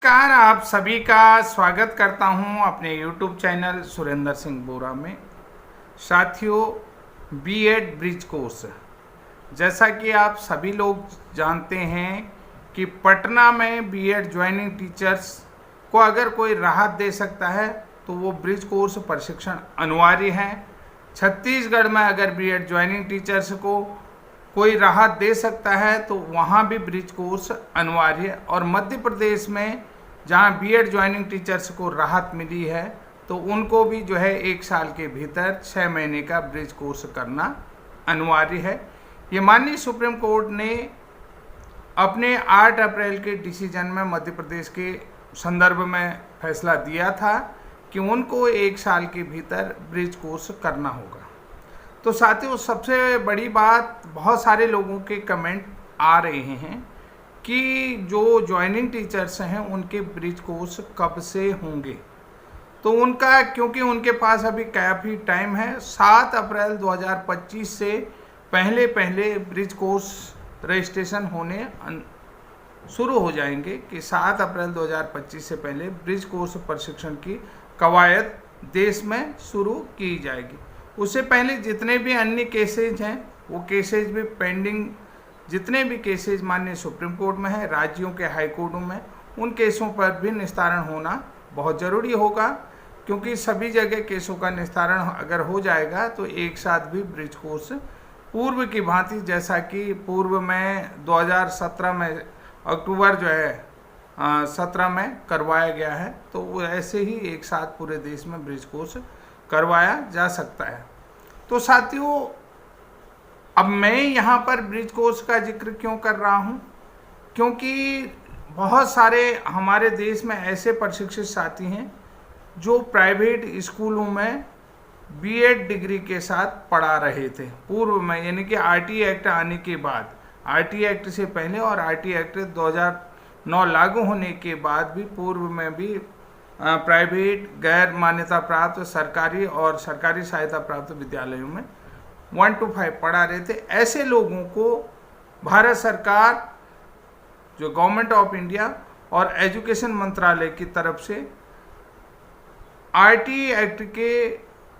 नमस्कार, आप सभी का स्वागत करता हूं अपने YouTube चैनल सुरेंद्र सिंह बोरा में। साथियों, बीएड ब्रिज कोर्स, जैसा कि आप सभी लोग जानते हैं कि पटना में बीएड ज्वाइनिंग टीचर्स को अगर कोई राहत दे सकता है तो वो ब्रिज कोर्स प्रशिक्षण अनिवार्य है। छत्तीसगढ़ में अगर बीएड ज्वाइनिंग टीचर्स को कोई राहत दे सकता है तो वहाँ भी ब्रिज कोर्स अनिवार्य है। और मध्य प्रदेश में जहाँ बीएड ज्वाइनिंग टीचर्स को राहत मिली है तो उनको भी जो है 1 साल के भीतर 6 महीने का ब्रिज कोर्स करना अनिवार्य है। ये माननीय सुप्रीम कोर्ट ने अपने 8 अप्रैल के डिसीजन में मध्य प्रदेश के संदर्भ में फैसला दिया था कि उनको 1 साल के भीतर ब्रिज कोर्स करना होगा। तो साथियों, सबसे बड़ी बात, बहुत सारे लोगों के कमेंट आ रहे हैं कि जो ज्वाइनिंग टीचर्स हैं उनके ब्रिज कोर्स कब से होंगे। तो उनका, क्योंकि उनके पास अभी काफ़ी टाइम है, 7 अप्रैल 2025 से पहले ब्रिज कोर्स रजिस्ट्रेशन होने शुरू हो जाएंगे कि 7 अप्रैल 2025 से पहले ब्रिज कोर्स प्रशिक्षण की कवायद देश में शुरू की जाएगी। उससे पहले जितने भी अन्य केसेज हैं वो केसेज भी पेंडिंग, जितने भी केसेज माननीय सुप्रीम कोर्ट में है, राज्यों के हाई कोर्टों में, उन केसों पर भी निस्तारण होना बहुत ज़रूरी होगा, क्योंकि सभी जगह केसों का निस्तारण अगर हो जाएगा तो एक साथ भी ब्रिज कोर्स पूर्व की भांति, जैसा कि पूर्व में 2017 में अक्टूबर जो है 17 में करवाया गया है, तो वो ऐसे ही एक साथ पूरे देश में ब्रिज कोर्स करवाया जा सकता है। तो साथियों, अब मैं यहाँ पर ब्रिज कोर्स का जिक्र क्यों कर रहा हूँ, क्योंकि बहुत सारे हमारे देश में ऐसे प्रशिक्षित साथी हैं जो प्राइवेट स्कूलों में बीएड डिग्री के साथ पढ़ा रहे थे पूर्व में, यानी कि आरटी एक्ट आने के बाद, आरटी एक्ट से पहले और आरटी एक्ट 2009 लागू होने के बाद भी पूर्व में भी प्राइवेट, गैर मान्यता प्राप्त, सरकारी और सरकारी सहायता प्राप्त विद्यालयों में 1 to 5 पढ़ा रहे थे। ऐसे लोगों को भारत सरकार, जो गवर्नमेंट ऑफ इंडिया और एजुकेशन मंत्रालय की तरफ से आरटी एक्ट के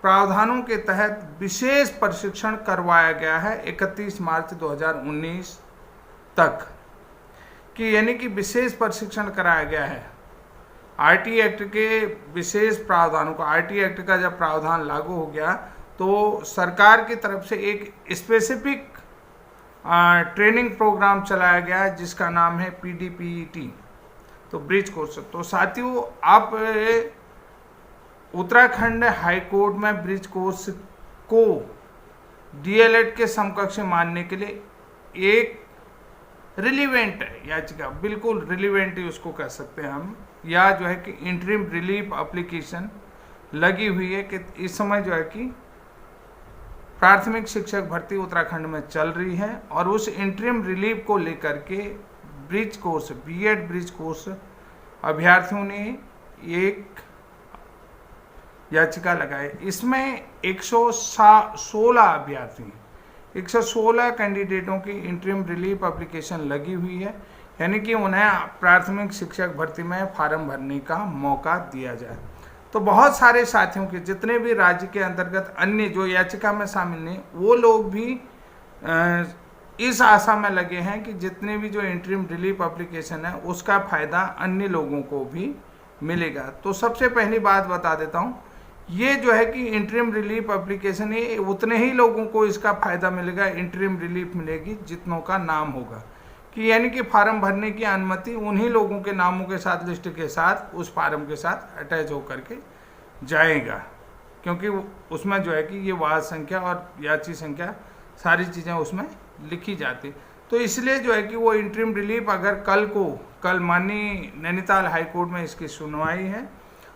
प्रावधानों के तहत विशेष प्रशिक्षण करवाया गया है 31 मार्च 2019 तक, कि यानी कि विशेष प्रशिक्षण कराया गया है आरटी एक्ट के विशेष प्रावधानों को। आरटी एक्ट का जब प्रावधान लागू हो गया तो सरकार की तरफ से एक स्पेसिफिक ट्रेनिंग प्रोग्राम चलाया गया जिसका नाम है पीडीपीईटी, तो ब्रिज कोर्स। तो साथियों, आप उत्तराखंड हाई कोर्ट में ब्रिज कोर्स को डीएलएड के समकक्ष मानने के लिए एक रिलीवेंट याचिका, बिल्कुल रिलीवेंट ही उसको कह सकते हैं हम, या जो है कि इंटरिम रिलीफ एप्लीकेशन लगी हुई है कि इस समय जो है कि प्राथमिक शिक्षक भर्ती उत्तराखंड में चल रही है और उस इंटरिम रिलीफ को लेकर के bridge course, BEd bridge course अभ्यर्थियों ने एक याचिका लगाई। इसमें 116 अभ्यर्थी, 116 कैंडिडेटों की इंटरिम रिलीफ एप्लीकेशन लगी हुई है, यानी कि उन्हें प्राथमिक शिक्षक भर्ती में फार्म भरने का मौका दिया जाए। तो बहुत सारे साथियों के, जितने भी राज्य के अंतर्गत अन्य जो याचिका में शामिल नहीं, वो लोग भी इस आशा में लगे हैं कि जितने भी जो इंटरिम रिलीफ एप्लीकेशन है उसका फ़ायदा अन्य लोगों को भी मिलेगा। तो सबसे पहली बात बता देता हूँ, ये जो है कि इंटरिम रिलीफ एप्लीकेशन, ये उतने ही लोगों को इसका फ़ायदा मिलेगा, इंटरिम रिलीफ मिलेगी जितनों का नाम होगा, कि यानी कि फार्म भरने की अनुमति उन्हीं लोगों के नामों के साथ, लिस्ट के साथ, उस फार्म के साथ अटैच होकर के जाएगा, क्योंकि उसमें जो है कि ये वाद संख्या और याची संख्या सारी चीज़ें उसमें लिखी जाती। तो इसलिए जो है कि वो इंटरिम रिलीफ अगर कल माननीय नैनीताल हाई कोर्ट में इसकी सुनवाई है,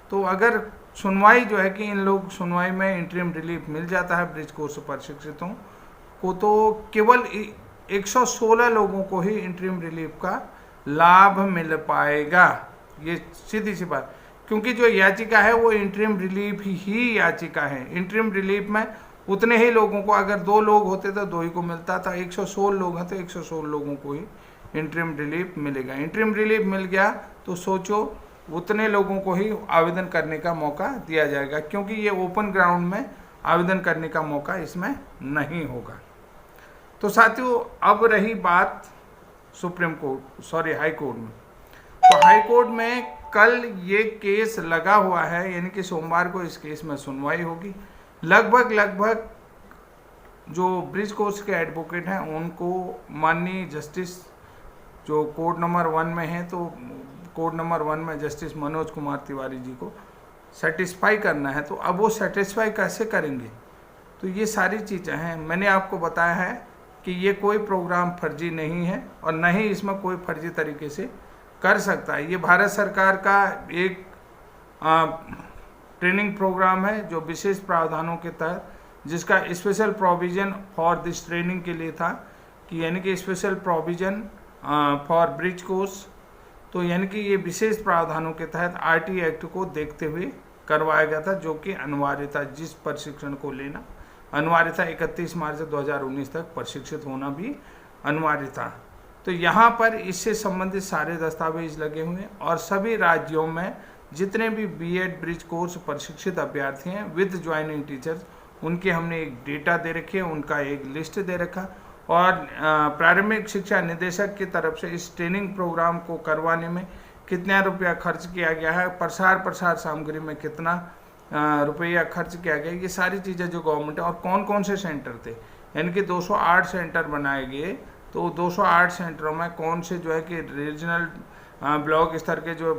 तो अगर सुनवाई जो है कि इन लोग सुनवाई में इंटरिम रिलीफ मिल जाता है ब्रिज कोर्स प्रशिक्षितों को, तो केवल 116 लोगों को ही इंटरिम रिलीफ का लाभ मिल पाएगा। ये सीधी सी बात, क्योंकि जो याचिका है वो इंटरिम रिलीफ ही याचिका है। इंटरिम रिलीफ में उतने ही लोगों को, अगर 2 लोग होते तो 2 ही को मिलता था, 116 लोग हैं तो 116 लोगों को ही इंटरिम रिलीफ मिलेगा। इंटरिम रिलीफ मिल गया तो सोचो उतने लोगों को ही आवेदन करने का मौका दिया जाएगा, क्योंकि ये ओपन ग्राउंड में आवेदन करने का मौका इसमें नहीं होगा। तो साथियों, अब रही बात हाई कोर्ट में। तो हाई कोर्ट में कल ये केस लगा हुआ है, यानी कि सोमवार को इस केस में सुनवाई होगी। लगभग जो ब्रिज कोर्स के एडवोकेट हैं उनको माननीय जस्टिस जो कोर्ट नंबर 1 में है, तो कोर्ट नंबर 1 में जस्टिस मनोज कुमार तिवारी जी को सेटिस्फाई करना है। तो अब वो सेटिस्फाई कैसे करेंगे, तो ये सारी चीज़ें हैं। मैंने आपको बताया है कि ये कोई प्रोग्राम फर्जी नहीं है और न ही इसमें कोई फर्जी तरीके से कर सकता है। ये भारत सरकार का एक ट्रेनिंग प्रोग्राम है जो विशेष प्रावधानों के तहत, जिसका special provision for this training के लिए था, कि यानी कि special provision for bridge course. तो यानी कि ये विशेष प्रावधानों के तहत आरटी एक्ट को देखते हुए करवाया गया था, जो कि अनिवार्य था। जिस प्रशिक्षण को लेना अनिवार्य था, 31 मार्च 2019 तक प्रशिक्षित होना भी अनिवार्य था। तो यहाँ पर इससे संबंधित सारे दस्तावेज लगे हुए हैं और सभी राज्यों में जितने भी बीएड ब्रिज कोर्स प्रशिक्षित अभ्यर्थी हैं विद ज्वाइनिंग टीचर्स, उनके हमने एक डेटा दे रखे है, उनका एक लिस्ट दे रखा। और प्रारंभिक शिक्षा निदेशक की तरफ से इस ट्रेनिंग प्रोग्राम को करवाने में कितना रुपया खर्च किया गया है, प्रसार सामग्री में कितना रुपया खर्च किया गया, ये सारी चीज़ें जो गवर्नमेंट है, और कौन कौन से सेंटर थे, यानी कि 208 सेंटर बनाए गए। तो 208 सेंटरों में कौन से जो है कि रीजनल ब्लॉक स्तर के जो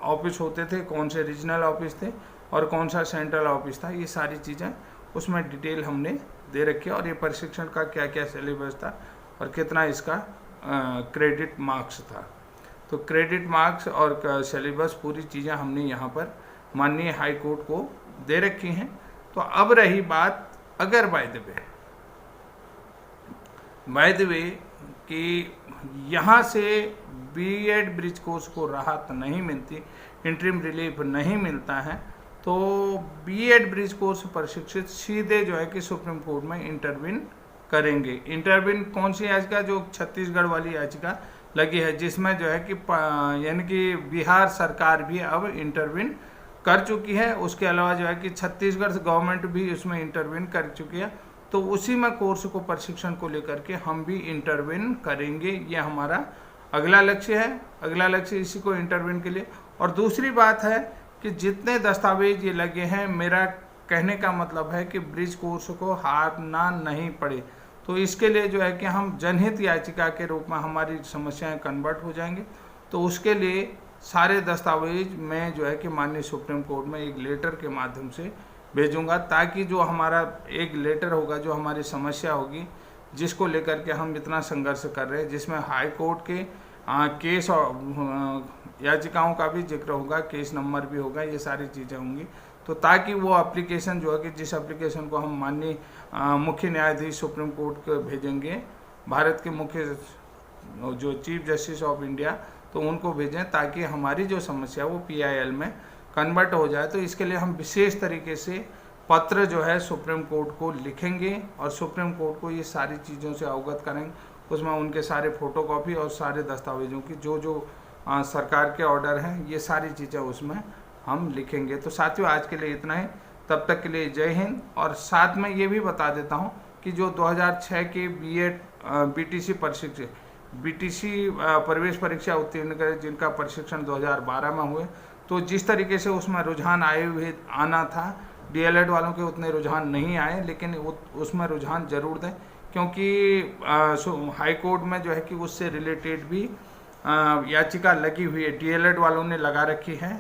ऑफिस होते थे, कौन से रीजनल ऑफिस थे और कौन सा सेंट्रल ऑफिस था, ये सारी चीज़ें उसमें डिटेल हमने दे रखी है। और ये प्रशिक्षण का क्या क्या सिलेबस था और कितना इसका क्रेडिट मार्क्स था। तो क्रेडिट मार्क्स और सिलेबस पूरी चीज़ें हमने यहाँ पर माननीय हाई कोर्ट को दे रखी हैं। तो अब रही बात, अगर बाय द वे कि यहाँ से बीएड ब्रिज कोर्स को राहत नहीं मिलती, इंटरिम रिलीफ नहीं मिलता है, तो बीएड ब्रिज कोर्स प्रशिक्षित सीधे जो है कि सुप्रीम कोर्ट में इंटरविन करेंगे। इंटरविन कौन सी याचिका, जो छत्तीसगढ़ वाली याचिका लगी है, जिसमें जो है कि यानी कि बिहार सरकार भी अब इंटरविन कर चुकी है। उसके अलावा जो है कि छत्तीसगढ़ गवर्नमेंट भी उसमें इंटरविन कर चुकी है। तो उसी में कोर्स को प्रशिक्षण को लेकर के हम भी इंटरविन करेंगे। ये हमारा अगला लक्ष्य है, अगला लक्ष्य इसी को इंटरविन के लिए। और दूसरी बात है कि जितने दस्तावेज ये लगे हैं, मेरा कहने का मतलब है कि ब्रिज कोर्स को हारना नहीं पड़े। तो इसके लिए जो है कि हम जनहित याचिका के रूप में हमारी समस्याएं कन्वर्ट हो जाएंगे। तो उसके लिए सारे दस्तावेज मैं जो है कि माननीय सुप्रीम कोर्ट में एक लेटर के माध्यम से भेजूंगा, ताकि जो हमारा एक लेटर होगा, जो हमारी समस्या होगी, जिसको लेकर के हम इतना संघर्ष कर रहे हैं, जिसमें हाई कोर्ट के केस और याचिकाओं का भी जिक्र होगा, केस नंबर भी होगा, ये सारी चीज़ें होंगी। तो ताकि वो एप्लीकेशन जो है कि जिस एप्लीकेशन को हम माननीय मुख्य न्यायाधीश सुप्रीम कोर्ट को भेजेंगे, भारत के मुख्य जो चीफ जस्टिस ऑफ इंडिया, तो उनको भेजें, ताकि हमारी जो समस्या वो PIL में कन्वर्ट हो जाए। तो इसके लिए हम विशेष तरीके से पत्र जो है सुप्रीम कोर्ट को लिखेंगे और सुप्रीम कोर्ट को ये सारी चीज़ों से अवगत करेंगे। उसमें उनके सारे फोटोकॉपी और सारे दस्तावेजों की जो सरकार के ऑर्डर हैं, ये सारी चीज़ें उसमें हम लिखेंगे। तो साथियों, आज के लिए इतना ही। तब तक के लिए जय हिंद। और साथ में ये भी बता देता हूँ कि जो 2006 के बीएड BTC प्रशिक्षित BTC प्रवेश परीक्षा उत्तीर्ण करे, जिनका प्रशिक्षण 2012 में हुए, तो जिस तरीके से उसमें रुझान आना था, DLED वालों के उतने रुझान नहीं आए, लेकिन उसमें रुझान जरूर दें, क्योंकि हाई कोर्ट में जो है कि उससे रिलेटेड भी याचिका लगी हुई है, DLED वालों ने लगा रखी है।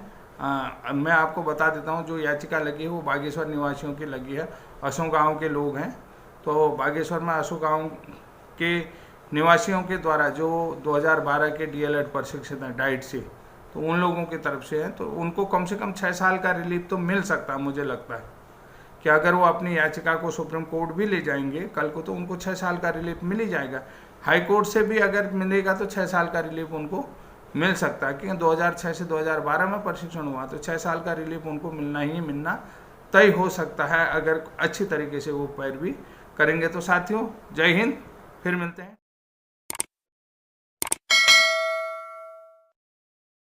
मैं आपको बता देता हूँ, जो याचिका लगी है वो बागेश्वर निवासियों की लगी है, असो गाँव के लोग हैं। तो बागेश्वर में असो गाँव के निवासियों के द्वारा जो 2012 के DLED प्रशिक्षित हैं डाइट से, तो उन लोगों की तरफ से है, तो उनको कम से कम 6 साल का रिलीफ तो मिल सकता है। मुझे लगता है कि अगर वो अपनी याचिका को सुप्रीम कोर्ट भी ले जाएंगे कल को, तो उनको 6 साल का रिलीफ मिल ही जाएगा। हाई कोर्ट से भी अगर मिलेगा तो 6 साल का रिलीफ उनको मिल सकता है, क्योंकि 2006 से 2012 में प्रशिक्षण हुआ, तो 6 साल का रिलीफ उनको मिलना ही मिलना तय हो सकता है, अगर अच्छी तरीके से वो पैरवी करेंगे। तो साथियों, जय हिंद, फिर मिलते हैं।